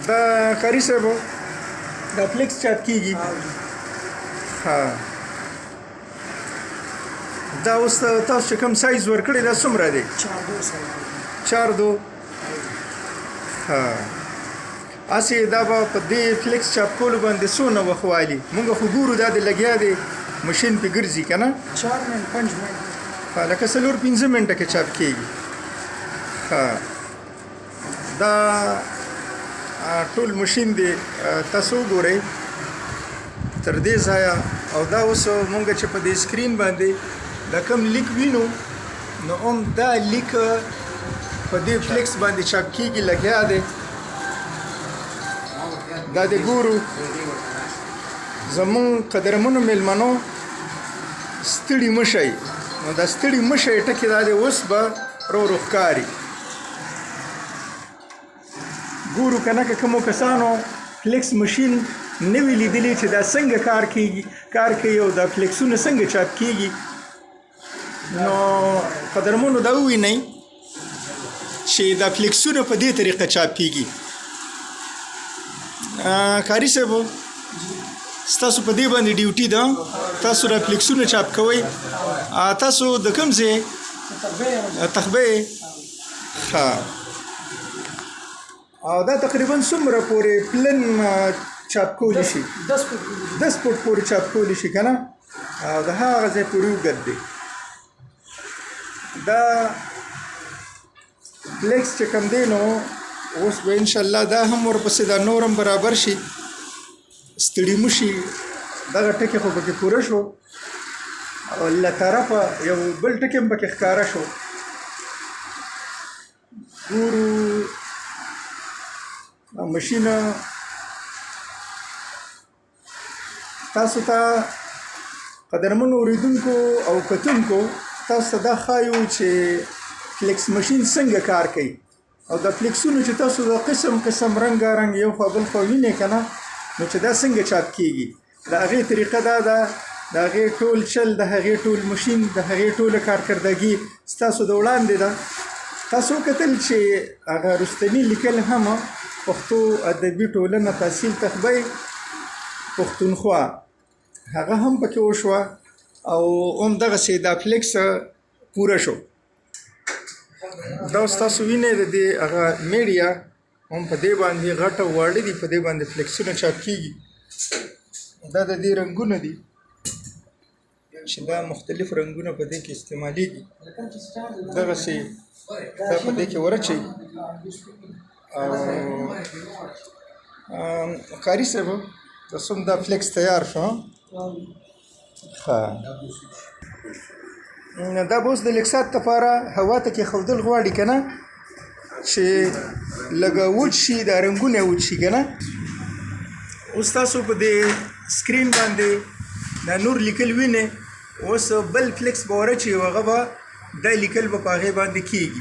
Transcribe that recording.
دا قاری صاحب دا فلیکس چاپ کیږي ها دا اوس تاسو چې کوم سایز ورکړی دا څومره دی 4 ها اسی دا په دې فلیکس چاپ کولو باندې څونه وخت والي مونږ خو ګورو دا د لګیا دی ماشین په ګرځي کنه 4 منټ 5 منټ لکه 4-5 منټه کې چاپ کیږي ها دا ټول ماشین دی تاسو ګورئ تر دې ځایه او دا اوس مونږ چې په دې سکرین باندې دا کوم لیک وینو نو هم دا لیک په دې فلیکس باندې چاپ کیږي لګیا دی دا د ګورو زمون قدرمنو میلمنو ستړي مشئ نو دا ستړي مشئ ټکي دا دی اوس به رو ښکاري ګورو کنه که کومو کسانو فلیکس ماشین نه وي لیدلی چې دا څنګه کار کوي او دا فلیکسونه څنګه چاپ کیږي نو قدرمنو دا ووینئ چې دا فلیکسونه په دې طریقه چاپ کیږي قاری صاحب ستاسو په دې باندې ډیوټي ده تاسو را فلیکسونه چاپ کوئ تاسو د کوم ځای تخبه ها او دا تقریبا څومره پورې پلن چاپ کولی شي 10 فوټ پورې چاپ کولی شي کنه او د هغه ځای پورې وګد دی دا فلیکس چې کوم دی نو اوس به ان شاء الله دا هم ورپسې دا نورم برابر شي ستړي مشي دغه ټکي خو پکې پوره شو او له طرفه یو بل ټکي هم پکې ښکاره شو ګورو ماشینه تاسو ته قدرمنو اوریدونکو او کتونکو تاسو ته دا ښایو چې فلیکس ماشین څنګه کار کوي او د فلیکسونو چې تاسو د قسم رنګارنګ یو خوا بل خوا وینئ که نه نو چې دا څنګه چاپ کیږي د هغې طریقه دا ده د هغې ټول چل د هغې ټول ماشین د هغې ټوله کارکردګي ستاسو د وړاندې ده تاسو وکتل چې هغه رستني لیکل هم پښتو ادبي ټولنه تحصیل تخبه پښتونخوا هغه هم پکې وشوه او همدغسې دا فلیکس پوره شو دا ستاسو وینئ د دې هغه میډیا هم په دې باندې غټه واړه دي په دې باندې فلیکسونه چاپ کیږي دا د دې رنګونه دي چې دا مختلف رنګونه په دې کې استعمالیږي دغسې دا په دې کې ورچئ او قاری صاحب تاسو دا فلیکس تیار شو ها دا به اوس د لیکسات لپاره هوا ته کېښودل غواړي که نه چې لږه وچ شي دا رنګونه وچ شي که نه اوس تاسو په دې سکرین باندې دا نور لیکل وینئ اوس بل فلیکس به ورچي هغه به دا لیکل به په هغې باندې کیږي